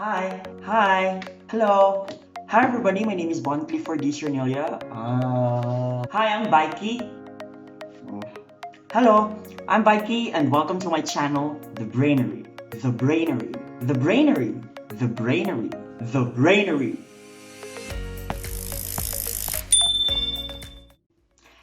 Hi, hello. Hi everybody, my name is Bon Clifford D. Cernelia. Hi, I'm Bikey. Hello, I'm Bikey and welcome to my channel, The Brainery. The Brainery. The Brainery. The Brainery. The Brainery.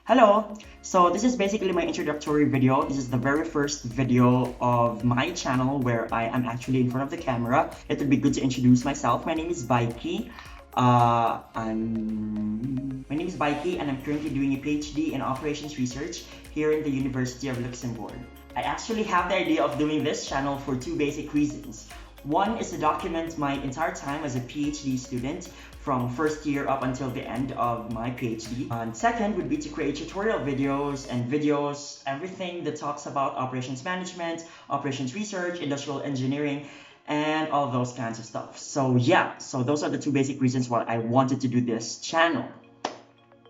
Hello, so this is basically my introductory video. This is the very first video of my channel where I am actually in front of the camera. It would be good to introduce myself. My name is Bikey. My name is Bikey and I'm currently doing a PhD in operations research here in the University of Luxembourg. I actually have the idea of doing this channel for two basic reasons. One is to document my entire time as a PhD student from first year up until the end of my PhD. And second would be to create tutorial videos and everything that talks about operations management, operations research, industrial engineering, and all those kinds of stuff. So yeah, so those are the two basic reasons why I wanted to do this channel.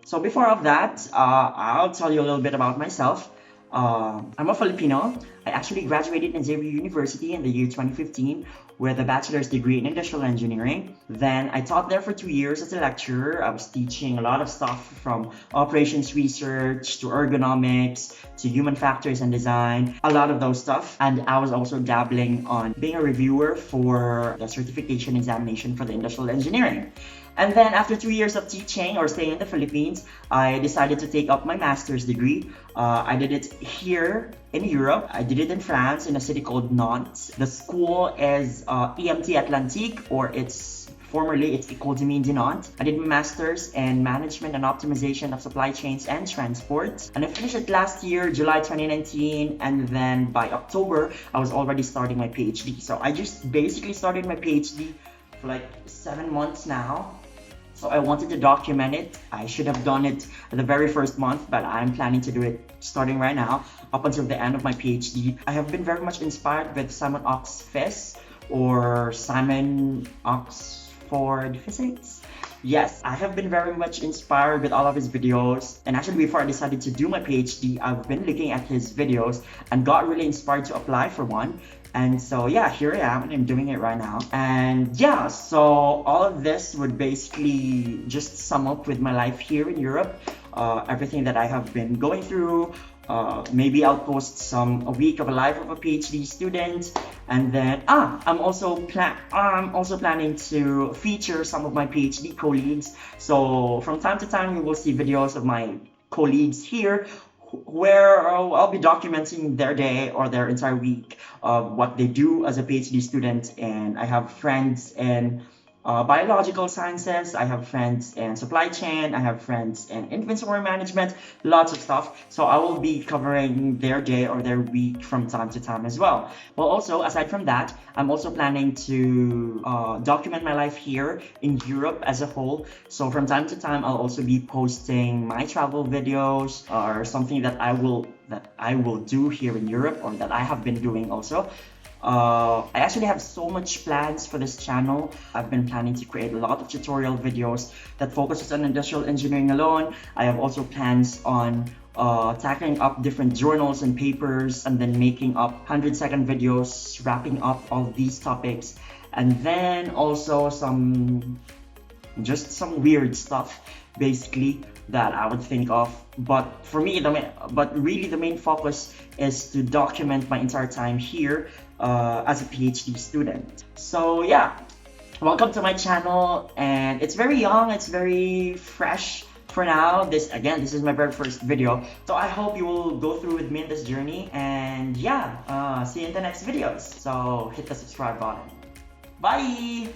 So before all of that, I'll tell you a little bit about myself. I'm a Filipino. I actually graduated in Xavier University in the year 2015 with a bachelor's degree in industrial engineering. Then I taught there for 2 years as a lecturer. I was teaching a lot of stuff from operations research to ergonomics to human factors and design, a lot of those stuff. And I was also dabbling on being a reviewer for the certification examination for the industrial engineering. And then after 2 years of teaching or staying in the Philippines, I decided to take up my master's degree. I did it here in Europe. I did it in France in a city called Nantes. The school is EMT Atlantique, or formerly it's École du Mines de Nantes. I did my master's in management and optimization of supply chains and transport. And I finished it last year, July 2019. And then by October, I was already starting my PhD. So I just basically started my PhD for like 7 months now. So I wanted to document it. I should have done it the very first month, but I'm planning to do it starting right now up until the end of my PhD. I have been very much inspired with Simon Oxford or Simon Oxford Physics. Yes, I have been very much inspired with all of his videos. And actually before I decided to do my PhD, I've been looking at his videos and got really inspired to apply for one. And so yeah, here I am and I'm doing it right now. And yeah, so all of this would basically just sum up with my life here in Europe. Everything that I have been going through. Maybe I'll post a week of a life of a PhD student. And then I'm also planning to feature some of my PhD colleagues. So from time to time you will see videos of my colleagues here where I'll be documenting their day or their entire week of what they do as a PhD student. And I have friends in biological sciences, I have friends in supply chain, I have friends in inventory management, lots of stuff. So I will be covering their day or their week from time to time as well. Well, also aside from that, I'm also planning to document my life here in Europe as a whole. So from time to time, I'll also be posting my travel videos or something that I will do here in Europe, or that I have been doing also. I actually have so much plans for this channel. I've been planning to create a lot of tutorial videos that focuses on industrial engineering alone. I have also plans on tackling up different journals and papers and then making up 100-second videos wrapping up all these topics. And then also some weird stuff basically that I would think of. But for me, really the main focus is to document my entire time here as a PhD student. So yeah, welcome to my channel, and it's very young, it's very fresh for now. This is my very first video, so I hope you will go through with me in this journey. And yeah, see you in the next videos. So hit the subscribe button. Bye.